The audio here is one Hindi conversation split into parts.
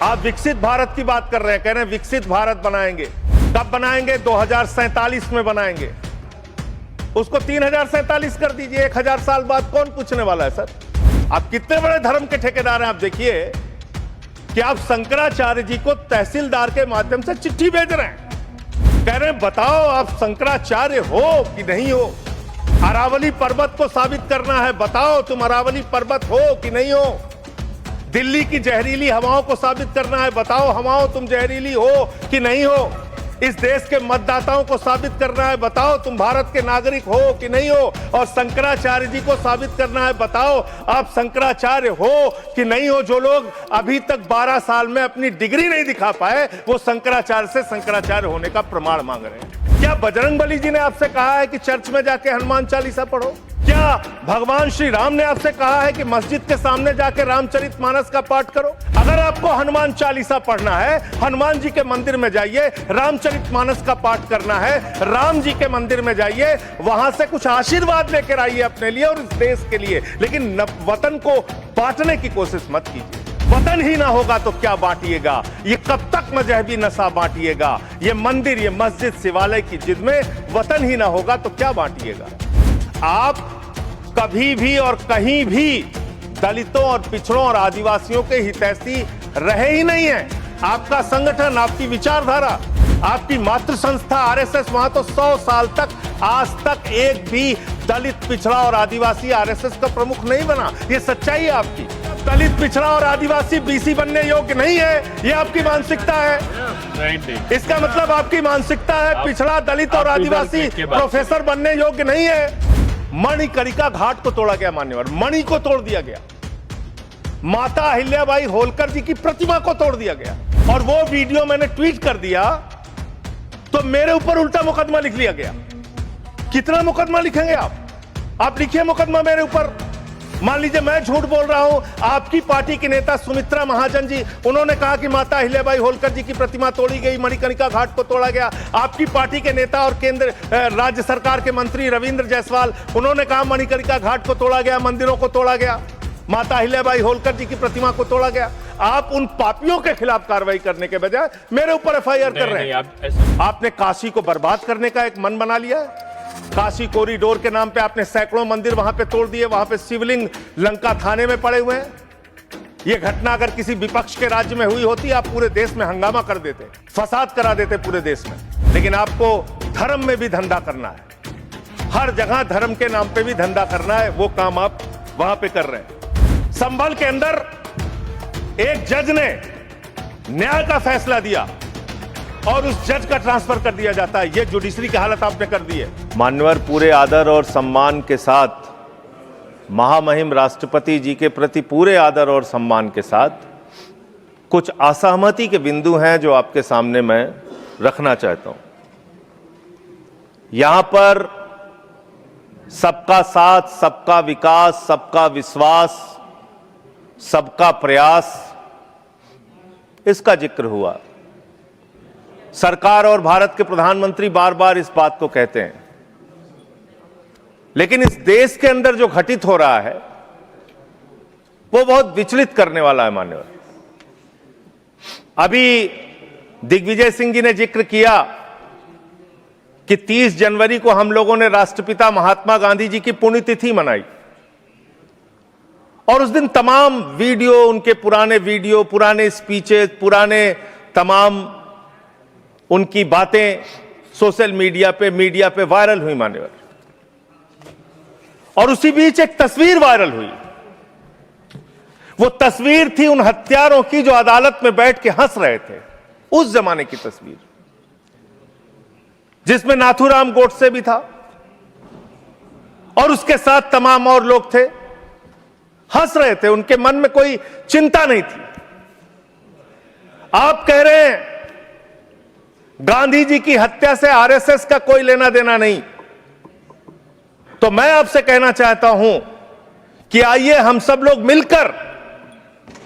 आप विकसित भारत की बात कर रहे हैं, कह रहे हैं विकसित भारत बनाएंगे। कब बनाएंगे? 2047 में बनाएंगे। उसको 3047 कर दीजिए। 1000 साल बाद कौन पूछने वाला है सर? आप कितने बड़े धर्म के ठेकेदार हैं। आप देखिए कि आप शंकराचार्य जी को तहसीलदार के माध्यम से चिट्ठी भेज रहे हैं, कह रहे हैं बताओ आप शंकराचार्य हो कि नहीं हो। अरावली पर्वत को साबित करना है, बताओ तुम अरावली पर्वत हो कि नहीं हो। दिल्ली की जहरीली हवाओं को साबित करना है, बताओ हवाओं तुम जहरीली हो कि नहीं हो। इस देश के मतदाताओं को साबित करना है, बताओ तुम भारत के नागरिक हो कि नहीं हो। और शंकराचार्य जी को साबित करना है, बताओ आप शंकराचार्य हो कि नहीं हो। जो लोग अभी तक 12 साल में अपनी डिग्री नहीं दिखा पाए, वो शंकराचार्य से शंकराचार्य होने का प्रमाण मांग रहे हैं। क्या बजरंगबली जी ने आपसे कहा है कि चर्च में जाके हनुमान चालीसा पढ़ो? क्या भगवान श्री राम ने आपसे कहा है कि मस्जिद के सामने जाके रामचरितमानस का पाठ करो? अगर आपको हनुमान चालीसा पढ़ना है, हनुमान जी के मंदिर में जाइए, रामचरितमानस का पाठ करना है, राम जी के मंदिर में जाइए, वहां से कुछ आशीर्वाद लेकर आइए अपने लिए और इस देश के लिए। लेकिन वतन को बांटने की कोशिश मत कीजिए। वतन ही ना होगा तो क्या बांटिएगा? ये कब तक मजहबी नशा बांटिएगा? ये मंदिर, ये मस्जिद, शिवालय की जिद में वतन ही ना होगा तो क्या बांटिएगा? आप कभी भी और कहीं भी दलितों और पिछड़ों और आदिवासियों के हितैषी रहे ही नहीं है। आपका संगठन, आपकी विचारधारा, आपकी मातृ संस्था आरएसएस, वहां तो 100 साल तक आज तक एक भी दलित, पिछड़ा और आदिवासी आरएसएस का प्रमुख नहीं बना। ये सच्चाई है आपकी। दलित, पिछड़ा और आदिवासी बीसी बनने योग्य नहीं है, ये आपकी मानसिकता है। इसका मतलब आपकी मानसिकता है पिछड़ा, दलित और आदिवासी प्रोफेसर बनने योग्य नहीं है। मणिकर्णिका घाट को तोड़ा गया मान्यवर, मणि को तोड़ दिया गया, माता अहिल्याबाई होलकर जी की प्रतिमा को तोड़ दिया गया। और वो वीडियो मैंने ट्वीट कर दिया तो मेरे ऊपर उल्टा मुकदमा लिख लिया गया। कितना मुकदमा लिखेंगे आप लिखिए मुकदमा मेरे ऊपर। मान लीजिए मैं झूठ बोल रहा हूं, आपकी पार्टी के नेता सुमित्रा महाजन जी, उन्होंने कहा कि माता अहिल्याबाई होलकर जी की प्रतिमा तोड़ी गई, मणिकर्णिका घाट को तोड़ा गया। आपकी पार्टी के नेता और केंद्र राज्य सरकार के मंत्री रविंद्र जायसवाल, उन्होंने कहा मणिकर्णिका घाट को तोड़ा गया, मंदिरों को तोड़ा गया, माता अहिल्याबाई होलकर जी की प्रतिमा को तोड़ा गया। आप उन पापियों के खिलाफ कार्रवाई करने के बजाय मेरे ऊपर एफआईआर कर रहे हैं। आपने काशी को बर्बाद करने का एक मन बना लिया है। काशी कॉरिडोर के नाम पे आपने सैकड़ों मंदिर वहां पे तोड़ दिए, वहां पे शिवलिंग लंका थाने में पड़े हुए हैं। यह घटना अगर किसी विपक्ष के राज्य में हुई होती, आप पूरे देश में हंगामा कर देते, फसाद करा देते पूरे देश में। लेकिन आपको धर्म में भी धंधा करना है, हर जगह धर्म के नाम पे भी धंधा करना है। वो काम आप वहां पे कर रहे हैं। संभल के अंदर एक जज ने न्याय का फैसला दिया और उस जज का ट्रांसफर कर दिया जाता है। ये जुडिशरी की हालत आपने कर दी है। मान्यवर, पूरे आदर और सम्मान के साथ, महामहिम राष्ट्रपति जी के प्रति पूरे आदर और सम्मान के साथ कुछ असहमति के बिंदु हैं जो आपके सामने मैं रखना चाहता हूं। यहां पर सबका साथ, सबका विकास, सबका विश्वास, सबका प्रयास, इसका जिक्र हुआ। सरकार और भारत के प्रधानमंत्री बार बार इस बात को कहते हैं, लेकिन इस देश के अंदर जो घटित हो रहा है वो बहुत विचलित करने वाला है मान्यवर। अभी दिग्विजय सिंह जी ने जिक्र किया कि 30 जनवरी को हम लोगों ने राष्ट्रपिता महात्मा गांधी जी की पुण्यतिथि मनाई और उस दिन तमाम वीडियो, उनके पुराने वीडियो, पुराने स्पीचेस, पुराने तमाम उनकी बातें सोशल मीडिया पे वायरल हुई मान्यवर। और उसी बीच एक तस्वीर वायरल हुई। वो तस्वीर थी उन हत्यारों की जो अदालत में बैठ के हंस रहे थे, उस जमाने की तस्वीर, जिसमें नाथूराम गोडसे भी था और उसके साथ तमाम और लोग थे, हंस रहे थे, उनके मन में कोई चिंता नहीं थी। आप कह रहे हैं गांधी जी की हत्या से आरएसएस का कोई लेना देना नहीं, तो मैं आपसे कहना चाहता हूं कि आइए हम सब लोग मिलकर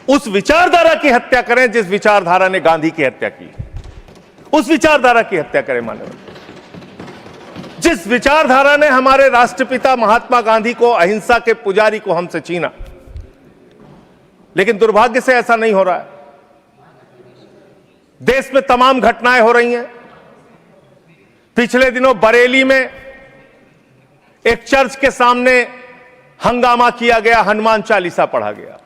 उस विचारधारा की हत्या करें जिस विचारधारा ने गांधी की हत्या की। उस विचारधारा की हत्या करें मानव, जिस विचारधारा ने हमारे राष्ट्रपिता महात्मा गांधी को, अहिंसा के पुजारी को हमसे छीना। लेकिन दुर्भाग्य से ऐसा नहीं हो रहा है। देश में तमाम घटनाएं हो रही हैं। पिछले दिनों बरेली में एक चर्च के सामने हंगामा किया गया, हनुमान चालीसा पढ़ा गया।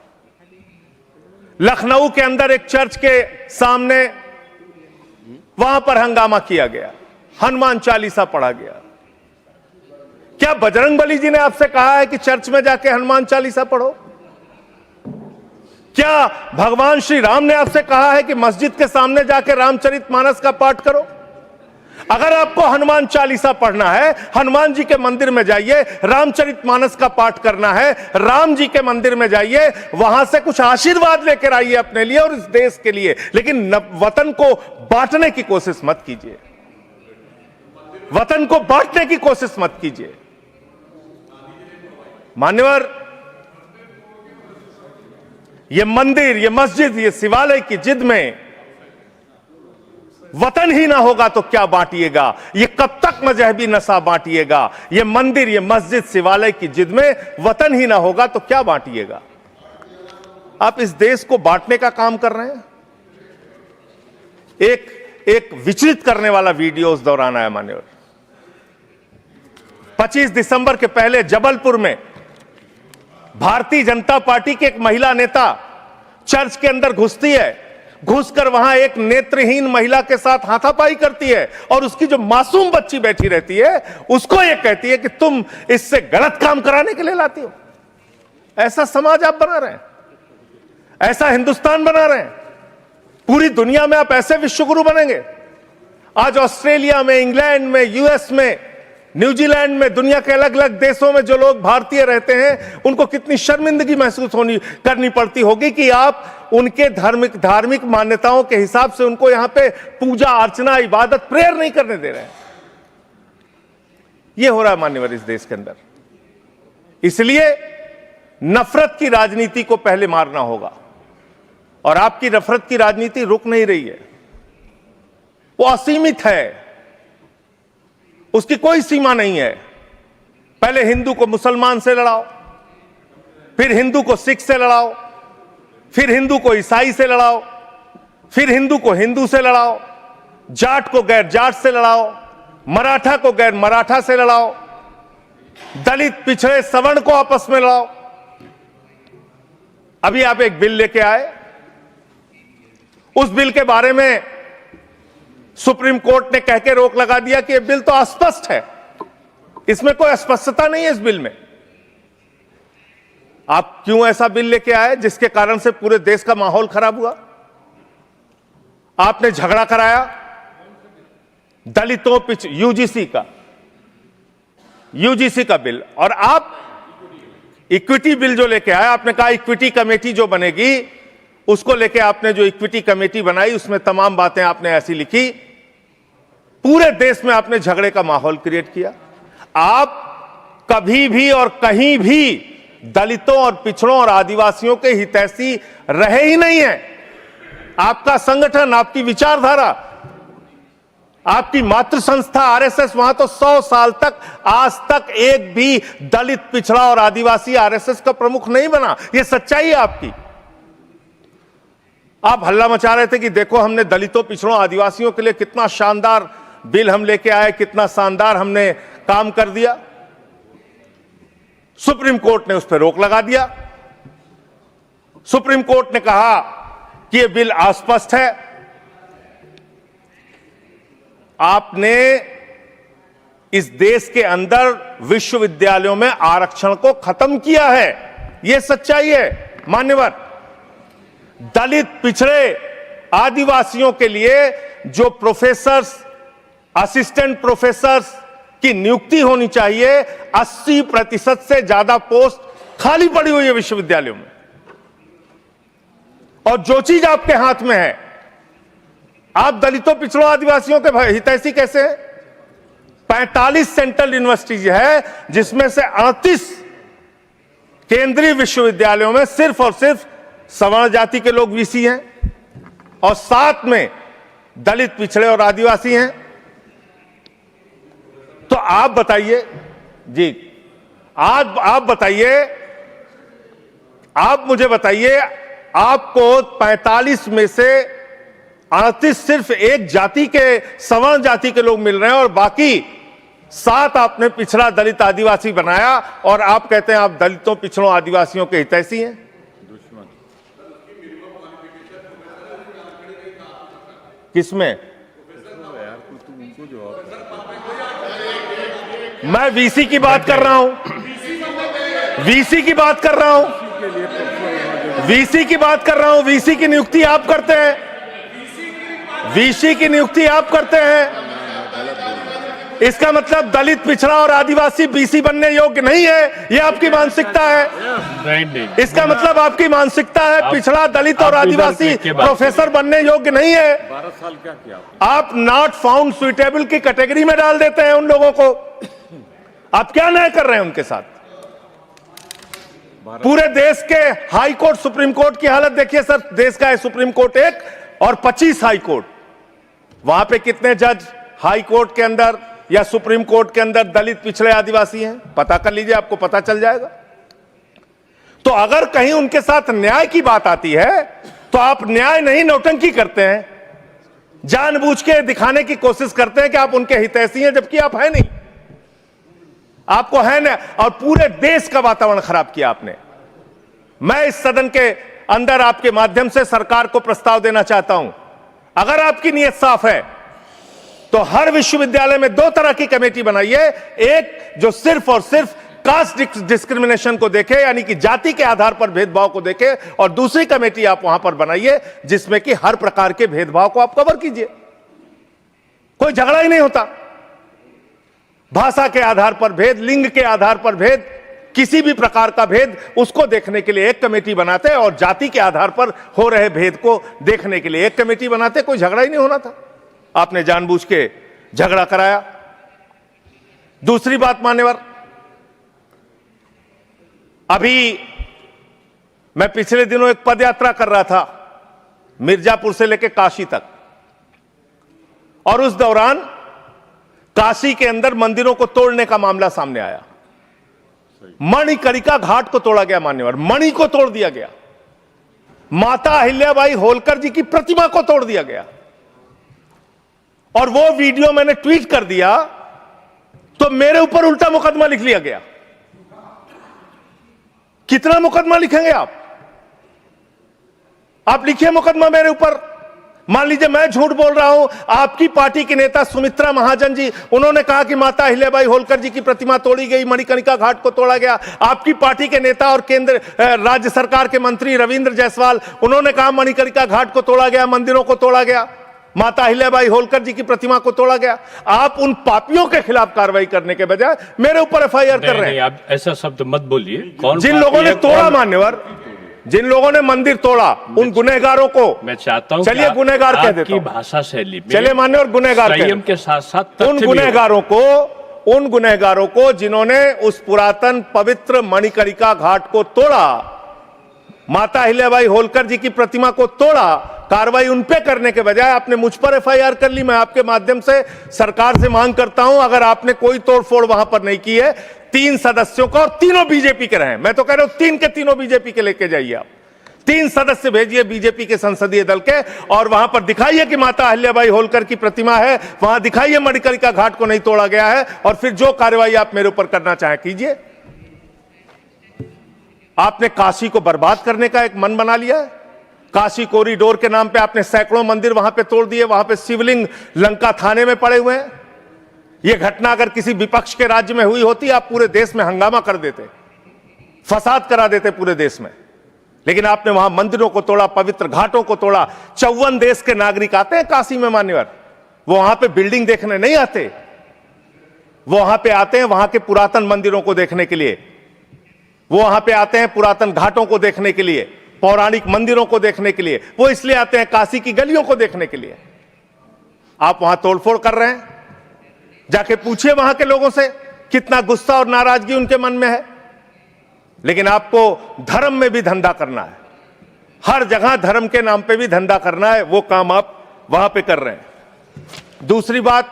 लखनऊ के अंदर एक चर्च के सामने वहां पर हंगामा किया गया, हनुमान चालीसा पढ़ा गया। क्या बजरंगबली जी ने आपसे कहा है कि चर्च में जाके हनुमान चालीसा पढ़ो? क्या भगवान श्री राम ने आपसे कहा है कि मस्जिद के सामने जाके रामचरितमानस का पाठ करो? अगर आपको हनुमान चालीसा पढ़ना है, हनुमान जी के मंदिर में जाइए, रामचरितमानस का पाठ करना है, राम जी के मंदिर में जाइए, वहां से कुछ आशीर्वाद लेकर आइए अपने लिए और इस देश के लिए। लेकिन वतन को बांटने की कोशिश मत कीजिए, वतन को बांटने की कोशिश मत कीजिए। मान्यवर, ये मंदिर, ये मस्जिद, ये शिवालय की जिद में वतन ही ना होगा तो क्या बांटिएगा? ये कब तक मजहबी नशा बांटिएगा? ये मंदिर, ये मस्जिद, शिवालय की जिद में वतन ही ना होगा तो क्या बांटिएगा? आप इस देश को बांटने का काम कर रहे हैं। एक विचलित करने वाला वीडियो उस दौरान आया मान्यवर। 25 दिसंबर के पहले जबलपुर में भारतीय जनता पार्टी की एक महिला नेता चर्च के अंदर घुसती है, घुसकर वहां एक नेत्रहीन महिला के साथ हाथापाई करती है और उसकी जो मासूम बच्ची बैठी रहती है उसको ये कहती है कि तुम इससे गलत काम कराने के लिए लाती हो। ऐसा समाज आप बना रहे हैं, ऐसा हिंदुस्तान बना रहे हैं। पूरी दुनिया में आप ऐसे विश्वगुरु बनेंगे। आज ऑस्ट्रेलिया में, इंग्लैंड में, यूएस में, न्यूजीलैंड में, दुनिया के अलग अलग देशों में जो लोग भारतीय रहते हैं उनको कितनी शर्मिंदगी महसूस करनी पड़ती होगी कि आप उनके धार्मिक मान्यताओं के हिसाब से उनको यहां पे पूजा अर्चना, इबादत, प्रेयर नहीं करने दे रहे हैं। यह हो रहा है मान्यवर इस देश के अंदर। इसलिए नफरत की राजनीति को पहले मारना होगा और आपकी नफरत की राजनीति रुक नहीं रही है, वो असीमित है, उसकी कोई सीमा नहीं है। पहले हिंदू को मुसलमान से लड़ाओ, फिर हिंदू को सिख से लड़ाओ, फिर हिंदू को ईसाई से लड़ाओ, फिर हिंदू को हिंदू से लड़ाओ, जाट को गैर जाट से लड़ाओ, मराठा को गैर मराठा से लड़ाओ, दलित, पिछड़े, सवर्ण को आपस में लड़ाओ। अभी आप एक बिल लेके आए, उस बिल के बारे में सुप्रीम कोर्ट ने कह के रोक लगा दिया कि यह बिल तो अस्पष्ट है, इसमें कोई स्पष्टता नहीं है इस बिल में। आप क्यों ऐसा बिल लेके आए जिसके कारण से पूरे देश का माहौल खराब हुआ? आपने झगड़ा कराया दलितों यूजीसी का बिल, और आप इक्विटी बिल जो लेके आए, आपने कहा इक्विटी कमेटी जो बनेगी उसको लेके आपने जो इक्विटी कमेटी बनाई उसमें तमाम बातें आपने ऐसी लिखी, पूरे देश में आपने झगड़े का माहौल क्रिएट किया। आप कभी भी और कहीं भी दलितों और पिछड़ों और आदिवासियों के हितैषी रहे ही नहीं है। आपका संगठन, आपकी विचारधारा, आपकी मातृ संस्था आरएसएस, वहां तो 100 साल तक आज तक एक भी दलित, पिछड़ा और आदिवासी आरएसएस का प्रमुख नहीं बना। यह सच्चाई है आपकी। आप हल्ला मचा रहे थे कि देखो हमने दलितों, पिछड़ों, आदिवासियों के लिए कितना शानदार बिल हम लेके आए, कितना शानदार हमने काम कर दिया। सुप्रीम कोर्ट ने उस पर रोक लगा दिया। सुप्रीम कोर्ट ने कहा कि यह बिल अस्पष्ट है। आपने इस देश के अंदर विश्वविद्यालयों में आरक्षण को खत्म किया है, यह सच्चाई है मान्यवर। दलित, पिछड़े, आदिवासियों के लिए जो प्रोफेसर्स, असिस्टेंट प्रोफेसर्स की नियुक्ति होनी चाहिए, 80% से ज्यादा पोस्ट खाली पड़ी हुई है विश्वविद्यालयों में। और जो चीज आपके हाथ में है, आप दलितों, पिछड़ों, आदिवासियों के हितैषी कैसे हैं? 45 सेंट्रल यूनिवर्सिटीज है जिसमें से 38 केंद्रीय विश्वविद्यालयों में सिर्फ और सिर्फ सवर्ण जाति के लोग वीसी हैं और 7 में दलित, पिछड़े और आदिवासी हैं। तो आप बताइए जी, आप बताइए, आप मुझे बताइए, आपको 45 में से 38 सिर्फ एक जाति के, सवर्ण जाति के लोग मिल रहे हैं और बाकी 7 आपने पिछड़ा दलित आदिवासी बनाया और आप कहते हैं आप दलितों पिछड़ों आदिवासियों के हितैषी हैं। किसमें? मैं वीसी की बात कर रहा हूं, वीसी की बात कर रहा हूं, वीसी की बात कर रहा हूं। वीसी की नियुक्ति आप करते हैं, वीसी की नियुक्ति आप करते हैं। इसका मतलब दलित, पिछड़ा और आदिवासी बीसी बनने योग्य नहीं है, यह आपकी मानसिकता है। इसका मतलब आपकी मानसिकता है पिछड़ा, दलित और आदिवासी प्रोफेसर बनने योग्य नहीं है। 12 साल क्या किया आप नॉट फाउंड सुइटेबल की कैटेगरी में डाल देते हैं उन लोगों को। आप क्या न्याय कर रहे हैं उनके साथ? पूरे देश के हाई कोर्ट, सुप्रीम कोर्ट की हालत देखिए सर। देश का है सुप्रीम कोर्ट 1 और 25 हाई कोर्ट। वहां पे कितने जज हाई कोर्ट के अंदर या सुप्रीम कोर्ट के अंदर दलित, पिछड़े, आदिवासी हैं? पता कर लीजिए, आपको पता चल जाएगा। तो अगर कहीं उनके साथ न्याय की बात आती है तो आप न्याय नहीं, नौटंकी करते हैं, जानबूझ के दिखाने की कोशिश करते हैं कि आप उनके हितैषी हैं, जबकि आप है नहीं। आपको है ना, और पूरे देश का वातावरण खराब किया आपने। मैं इस सदन के अंदर आपके माध्यम से सरकार को प्रस्ताव देना चाहता हूं, अगर आपकी नीयत साफ है तो हर विश्वविद्यालय में 2 तरह की कमेटी बनाइए। एक जो सिर्फ और सिर्फ कास्ट डिस्क्रिमिनेशन को देखे, यानी कि जाति के आधार पर भेदभाव को देखे, और दूसरी कमेटी आप वहां पर बनाइए जिसमें कि हर प्रकार के भेदभाव को आप कवर कीजिए। कोई झगड़ा ही नहीं होता। भाषा के आधार पर भेद, लिंग के आधार पर भेद, किसी भी प्रकार का भेद, उसको देखने के लिए एक कमेटी बनाते और जाति के आधार पर हो रहे भेद को देखने के लिए एक कमेटी बनाते। कोई झगड़ा ही नहीं होना था। आपने जानबूझ के झगड़ा कराया। दूसरी बात मान्यवर, अभी मैं पिछले दिनों एक पदयात्रा कर रहा था मिर्जापुर से लेकर काशी तक, और उस दौरान काशी के अंदर मंदिरों को तोड़ने का मामला सामने आया। मणिकर्णिका घाट को तोड़ा गया मान्यवर, मणि को तोड़ दिया गया, माता अहिल्याबाई होलकर जी की प्रतिमा को तोड़ दिया गया। और वो वीडियो मैंने ट्वीट कर दिया तो मेरे ऊपर उल्टा मुकदमा लिख लिया गया। कितना मुकदमा लिखेंगे आप? आप लिखिए मुकदमा मेरे ऊपर। मान लीजिए मैं झूठ बोल रहा हूं, आपकी पार्टी के नेता सुमित्रा महाजन जी, उन्होंने कहा कि माता अहिल्याबाई होलकर जी की प्रतिमा तोड़ी गई, मणिकर्णिका घाट को तोड़ा गया। आपकी पार्टी के नेता और केंद्र राज्य सरकार के मंत्री रविंद्र जायसवाल, उन्होंने कहा मणिकर्णिका घाट को तोड़ा गया, मंदिरों को तोड़ा गया, माता अहिल्याबाई होलकर जी की प्रतिमा को तोड़ा गया। आप उन पापियों के खिलाफ कार्रवाई करने के बजाय मेरे ऊपर एफआईआर कर रहे हैं। आप ऐसा शब्द मत बोलिए। कौन जिन लोगों ने तोड़ा मान्यवर, जिन लोगों ने मंदिर तोड़ा, उन गुनहगारों को मैं चाहता हूं, चलिए गुनहगार कह देता हूं, भाषा शैली चलिए मान्यवर गुनहगार संयम के साथ साथ उन गुनहगारों को जिन्होंने उस पुरातन पवित्र मणिकर्णिका घाट को तोड़ा, माता अहिल्याबाई होलकर जी की प्रतिमा को तोड़ा, कार्रवाई उन पे करने के बजाय आपने मुझ पर एफआईआर कर ली। मैं आपके माध्यम से सरकार से मांग करता हूं, अगर आपने कोई तोड़फोड़ वहां पर नहीं की है, 3 सदस्यों का, और तीनों बीजेपी के रहे, मैं तो कह रहा हूं 3 के तीनों बीजेपी के लेके जाइए आप। 3 सदस्य भेजिए बीजेपी के संसदीय दल के, और वहां पर दिखाइए कि माता अहिल्याबाई होलकर की प्रतिमा है, वहां दिखाइए मणिकर्णिका घाट को नहीं तोड़ा गया है, और फिर जो कार्रवाई आप मेरे ऊपर करना चाहें कीजिए। आपने काशी को बर्बाद करने का एक मन बना लिया है। काशी कॉरिडोर के नाम पे आपने सैकड़ों मंदिर वहां पे तोड़ दिए, वहां पे शिवलिंग लंका थाने में पड़े हुए हैं। यह घटना अगर किसी विपक्ष के राज्य में हुई होती, आप पूरे देश में हंगामा कर देते, फसाद करा देते पूरे देश में। लेकिन आपने वहां मंदिरों को तोड़ा, पवित्र घाटों को तोड़ा। 54 देश के नागरिक आते हैं काशी में मान्यवर, वो वहां पे बिल्डिंग देखने नहीं आते, वो वहां पे आते हैं वहां के पुरातन मंदिरों को देखने के लिए, वो वहां पे आते हैं पुरातन घाटों को देखने के लिए, पौराणिक मंदिरों को देखने के लिए, वो इसलिए आते हैं काशी की गलियों को देखने के लिए। आप वहां तोड़फोड़ कर रहे हैं। जाके पूछिए वहां के लोगों से कितना गुस्सा और नाराजगी उनके मन में है। लेकिन आपको धर्म में भी धंधा करना है, हर जगह धर्म के नाम पे भी धंधा करना है, वो काम आप वहां पे कर रहे हैं। दूसरी बात,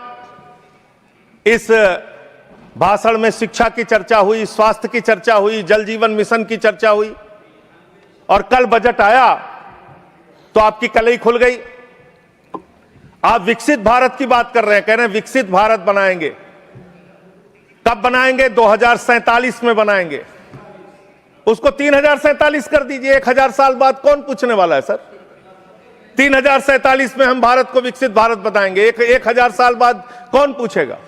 इस भाषण में शिक्षा की चर्चा हुई, स्वास्थ्य की चर्चा हुई, जल जीवन मिशन की चर्चा हुई, और कल बजट आया तो आपकी कलई खुल गई। आप विकसित भारत की बात कर रहे हैं, कह रहे हैं विकसित भारत बनाएंगे। कब बनाएंगे? 2047 में बनाएंगे। उसको 3047 कर दीजिए। 1000 साल बाद कौन पूछने वाला है सर? 3047 में हम भारत को विकसित भारत बताएंगे। 1000 साल बाद कौन पूछेगा?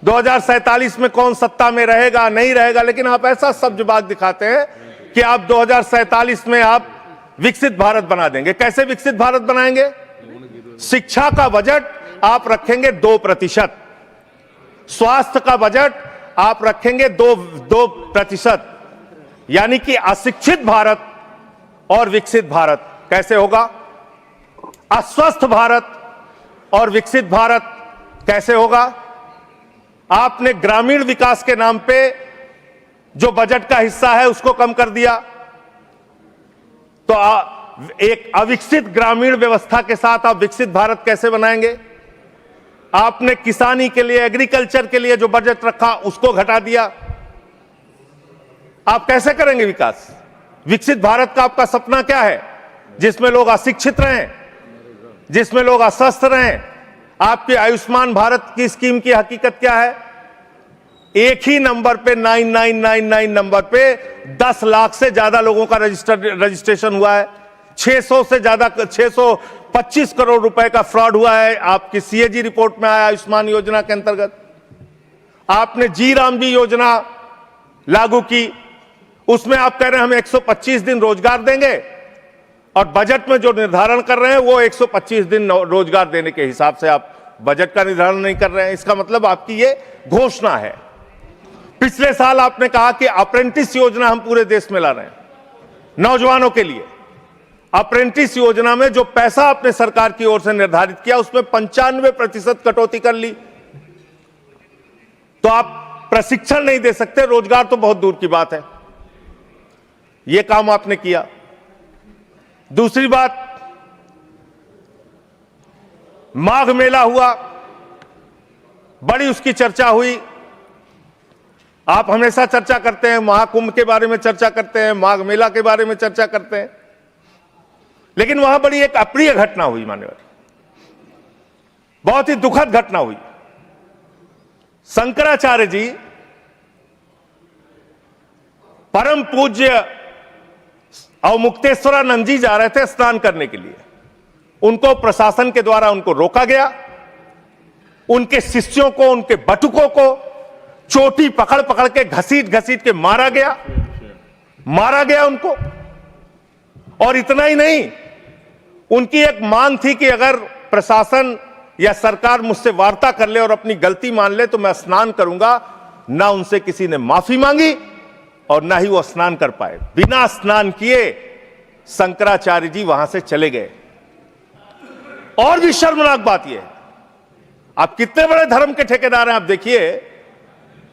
2047 में कौन सत्ता में रहेगा नहीं रहेगा, लेकिन आप ऐसा सब्जबाग दिखाते हैं कि आप 2047 में आप विकसित भारत बना देंगे। कैसे विकसित भारत बनाएंगे? शिक्षा का बजट आप रखेंगे 2%, स्वास्थ्य का बजट आप रखेंगे 2%, यानी कि अशिक्षित भारत और विकसित भारत कैसे होगा? अस्वस्थ भारत और विकसित भारत कैसे होगा? आपने ग्रामीण विकास के नाम पे जो बजट का हिस्सा है उसको कम कर दिया, तो एक अविकसित ग्रामीण व्यवस्था के साथ आप विकसित भारत कैसे बनाएंगे? आपने किसानी के लिए, एग्रीकल्चर के लिए जो बजट रखा उसको घटा दिया। आप कैसे करेंगे विकास? विकसित भारत का आपका सपना क्या है? जिसमें लोग अशिक्षित रहें, जिसमें लोग अस्वस्थ रहें। आपकी आयुष्मान भारत की स्कीम की हकीकत क्या है? एक ही नंबर पे 9999 नंबर पे 10 लाख से ज्यादा लोगों का रजिस्ट्रेशन हुआ है। 600 से ज्यादा 625 करोड़ रुपए का फ्रॉड हुआ है। आपकी सीएजी रिपोर्ट में आया आयुष्मान योजना के अंतर्गत। आपने जी राम जी योजना लागू की, उसमें आप कह रहे हैं हम 125 दिन रोजगार देंगे, और बजट में जो निर्धारण कर रहे हैं वो 125 दिन रोजगार देने के हिसाब से आप बजट का निर्धारण नहीं कर रहे हैं। इसका मतलब आपकी ये घोषणा है। पिछले साल आपने कहा कि अप्रेंटिस योजना हम पूरे देश में ला रहे हैं नौजवानों के लिए। अप्रेंटिस योजना में जो पैसा आपने सरकार की ओर से निर्धारित किया उसमें 95% कटौती कर ली। तो आप प्रशिक्षण नहीं दे सकते, रोजगार तो बहुत दूर की बात है। यह काम आपने किया। दूसरी बात, माघ मेला हुआ, बड़ी उसकी चर्चा हुई। आप हमेशा चर्चा करते हैं, महाकुंभ के बारे में चर्चा करते हैं, माघ मेला के बारे में चर्चा करते हैं, लेकिन वहां बड़ी एक अप्रिय घटना हुई मान्यवर, बहुत ही दुखद घटना हुई। शंकराचार्य जी परम पूज्य अवमुक्तेश्वरानंद जी जा रहे थे स्नान करने के लिए। उनको प्रशासन के द्वारा उनको रोका गया। उनके शिष्यों को, उनके बटुकों को चोटी पकड़ पकड़ के घसीट घसीट के मारा गया उनको। और इतना ही नहीं, उनकी एक मांग थी कि अगर प्रशासन या सरकार मुझसे वार्ता कर ले और अपनी गलती मान ले तो मैं स्नान करूंगा। ना उनसे किसी ने माफी मांगी और ना ही वो स्नान कर पाए। बिना स्नान किए शंकराचार्य जी वहां से चले गए। और भी शर्मनाक बात यह है, आप कितने बड़े धर्म के ठेकेदार हैं। आप देखिए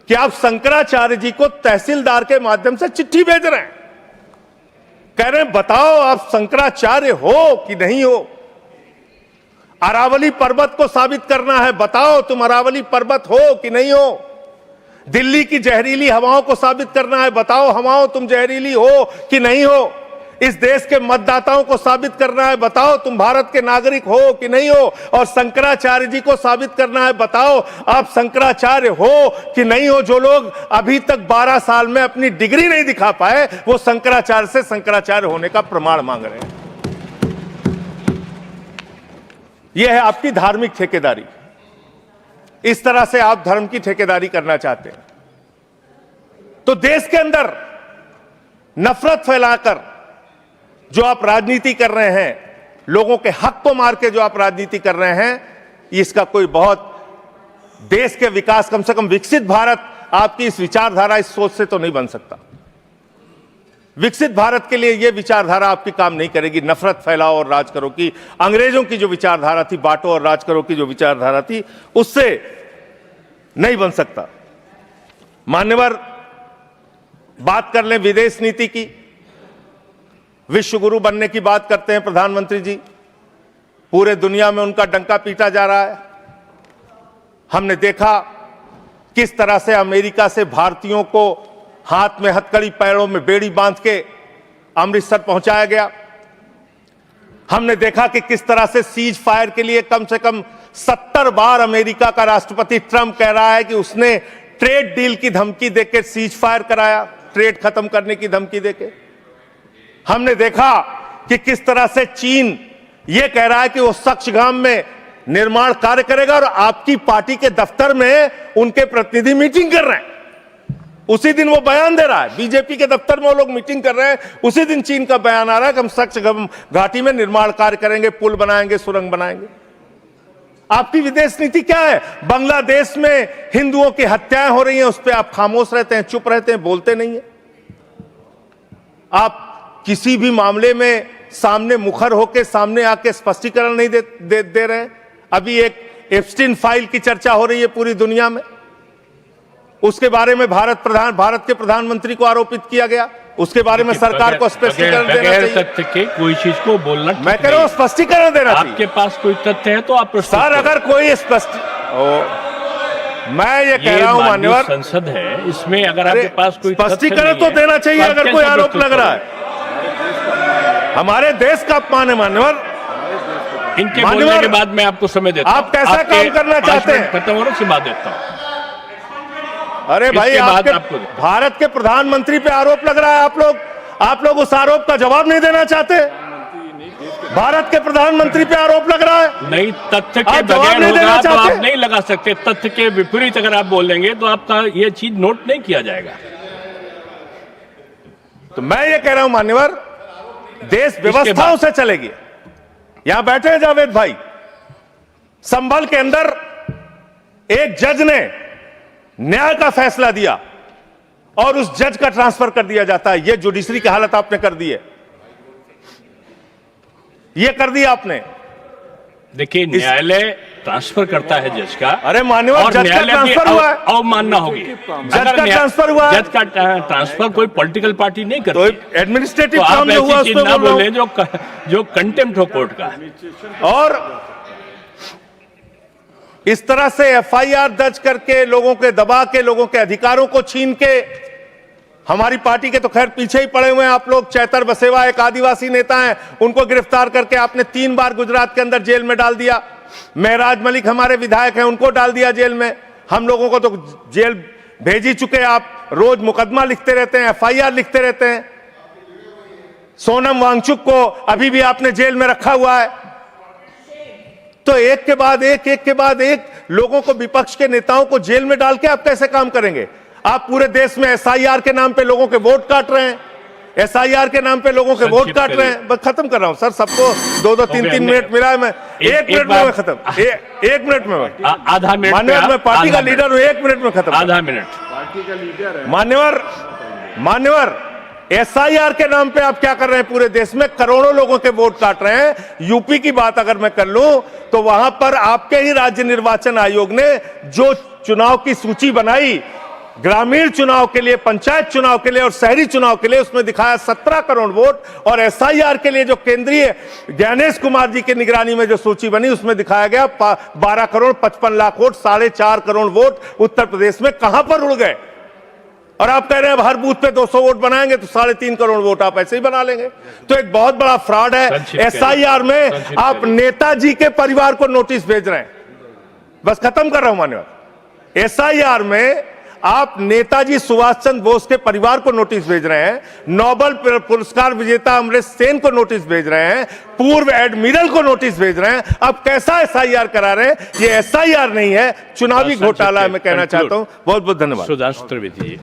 कि आप शंकराचार्य जी को तहसीलदार के माध्यम से चिट्ठी भेज रहे हैं, कह रहे हैं बताओ आप शंकराचार्य हो कि नहीं हो। अरावली पर्वत को साबित करना है, बताओ तुम अरावली पर्वत हो कि नहीं हो। दिल्ली की जहरीली हवाओं को साबित करना है, बताओ हवाओं तुम जहरीली हो कि नहीं हो। इस देश के मतदाताओं को साबित करना है, बताओ तुम भारत के नागरिक हो कि नहीं हो। और शंकराचार्य जी को साबित करना है, बताओ आप शंकराचार्य हो कि नहीं हो। जो लोग अभी तक 12 साल में अपनी डिग्री नहीं दिखा पाए, वो शंकराचार्य से शंकराचार्य होने का प्रमाण मांग रहे हैं। यह है आपकी धार्मिक ठेकेदारी। इस तरह से आप धर्म की ठेकेदारी करना चाहते हैं तो देश के अंदर नफरत फैलाकर जो आप राजनीति कर रहे हैं, लोगों के हक को मार के जो आप राजनीति कर रहे हैं, इसका कोई बहुत देश के विकास, कम से कम विकसित भारत आपकी इस विचारधारा, इस सोच से तो नहीं बन सकता। विकसित भारत के लिए यह विचारधारा आपकी काम नहीं करेगी। नफरत फैलाओ और राज करो की, अंग्रेजों की जो विचारधारा थी, बांटो और राज करो की जो विचारधारा थी, उससे नहीं बन सकता। मान्यवर, बात कर लें विदेश नीति की। विश्व गुरु बनने की बात करते हैं प्रधानमंत्री जी, पूरे दुनिया में उनका डंका पीटा जा रहा है। हमने देखा किस तरह से अमेरिका से भारतीयों को हाथ में हथकड़ी, पैरों में बेड़ी बांध के अमृतसर पहुंचाया गया। हमने देखा कि किस तरह से सीज फायर के लिए कम से कम 70 बार अमेरिका का राष्ट्रपति ट्रंप कह रहा है कि उसने ट्रेड डील की धमकी देकर सीज फायर कराया, ट्रेड खत्म करने की धमकी देके। हमने देखा कि किस तरह से चीन यह कह रहा है कि वो सक्सगाम में निर्माण कार्य करेगा और आपकी पार्टी के दफ्तर में उनके प्रतिनिधि मीटिंग कर रहे हैं। उसी दिन वो बयान दे रहा है, बीजेपी के दफ्तर में वो लोग मीटिंग कर रहे हैं, उसी दिन चीन का बयान आ रहा है कि हम सक्सगाम घाटी में निर्माण कार्य करेंगे, पुल बनाएंगे, सुरंग बनाएंगे। आपकी विदेश नीति क्या है? बांग्लादेश में हिंदुओं की हत्याएं हो रही हैं, उस पर आप खामोश रहते हैं, चुप रहते हैं, बोलते नहीं है। आप किसी भी मामले में सामने मुखर होकर सामने आके स्पष्टीकरण नहीं दे रहे हैं। अभी एक एप्स्टीन फाइल की चर्चा हो रही है पूरी दुनिया में, उसके बारे में भारत के प्रधानमंत्री को आरोपित किया गया, उसके बारे में सरकार को स्पष्टीकरण देना चाहिए। तथ्य के कोई चीज को बोलना, मैं कह रहा हूं स्पष्टीकरण देना चाहिए। आपके पास कोई तथ्य है तो आप सर, अगर कोई मैं ये कह रहा हूं मान्यवर, संसद है, इसमें अगर आपके पास कोई स्पष्टीकरण तो देना चाहिए। अगर कोई आरोप लग रहा है, हमारे देश का अपमान है मान्यवर। इनके बोलने के बाद मैं आपको समय देता हूं। आप कैसा काम करना चाहते हैं? खत्म होने से बाद देता हूं। अरे भाई, आपके भारत के प्रधानमंत्री पे आरोप लग रहा है, आप लोग उस आरोप का जवाब नहीं देना चाहते। भारत के प्रधानमंत्री पे आरोप लग रहा है, नहीं, तथ्य के बगैर होगा तो आप नहीं लगा सकते। तथ्य के विपरीत अगर आप बोलेंगे तो आपका ये चीज नोट नहीं किया जाएगा। तो मैं ये कह रहा हूं मान्यवर, देश व्यवस्थाओं से चलेगी। यहां बैठे हैं जावेद भाई, संभल के अंदर एक जज ने न्याय का फैसला दिया और उस जज का ट्रांसफर कर दिया जाता है। यह जुडिशरी की हालत आपने कर दी है, यह कर दिया आपने। देखिए, न्यायालय ट्रांसफर करता है जज का। अरे मान्यवर, जज का ट्रांसफर हुआ है, अवमानना होगी। जज का ट्रांसफर हुआ है, जज का ट्रांसफर कोई पॉलिटिकल पार्टी नहीं करती। तो एडमिनिस्ट्रेटिव तो काम में हुआ, ऐसी चीज ना बोले जो कंटेम्प्ट हो कोर्ट का। और इस तरह से एफआईआर दर्ज करके लोगों के दबा के, लोगों के अधिकारों को छीन के, हमारी पार्टी के तो खैर पीछे ही पड़े हुए हैं आप लोग। चैतर बसेवा एक आदिवासी नेता हैं, उनको गिरफ्तार करके आपने 3 बार गुजरात के अंदर जेल में डाल दिया। महराज मलिक हमारे विधायक हैं, उनको डाल दिया जेल में। हम लोगों को तो जेल भेज ही चुके। आप रोज मुकदमा लिखते रहते हैं, एफआईआर लिखते रहते हैं। सोनम वांगचुक को अभी भी आपने जेल में रखा हुआ है। तो एक के बाद एक लोगों को, विपक्ष के नेताओं को जेल में डाल के आप कैसे काम करेंगे? आप पूरे देश में एसआईआर के नाम पे लोगों के वोट काट रहे हैं, एसआईआर के नाम पे लोगों के वोट काट रहे हैं। बस खत्म कर रहा हूं सर, सबको 2-2, 3-3 मिनट मिला है। मैं 1 मिनट में खत्म, 1 मिनट में, आधा मिनट मान्यवर, मैं पार्टी का लीडर हूं, 1 मिनट में खत्म, आधा मिनट। पार्टी का लीडर है मान्यवर, एसआईआर के नाम पे आप क्या कर रहे हैं? पूरे देश में करोड़ों लोगों के वोट काट रहे हैं। यूपी की बात अगर मैं कर लूं तो वहां पर आपके ही राज्य निर्वाचन आयोग ने जो चुनाव की सूची बनाई, ग्रामीण चुनाव के लिए, पंचायत चुनाव के लिए और शहरी चुनाव के लिए, उसमें दिखाया 17 करोड़ वोट। और एसआईआर के लिए जो केंद्रीय ज्ञानेश कुमार जी की निगरानी में जो सूची बनी, उसमें दिखाया गया 12 करोड़ 55 लाख वोट, 4.5 करोड़ वोट उत्तर प्रदेश में कहां पर उड़ गए? और आप कह रहे हैं हर बूथ पे 200 वोट बनाएंगे तो 3.5 करोड़ वोट आप ऐसे ही बना लेंगे। तो एक बहुत बड़ा फ्रॉड है। एसआईआर में आप नेताजी के परिवार को नोटिस भेज रहे हैं। बस खत्म कर रहा हूं मान्यवर, एसआईआर में आप नेताजी सुभाष चंद्र बोस के परिवार को नोटिस भेज रहे हैं, नोबेल पुरस्कार विजेता अमर्त्य सेन को नोटिस भेज रहे हैं, पूर्व एडमिरल को नोटिस भेज रहे हैं। अब कैसा एसआईआर करा रहे हैं? ये एसआईआर नहीं है, चुनावी घोटाला। मैं कहना चाहता हूं। बहुत बहुत धन्यवाद। सुधांशु त्रिवेदी जी।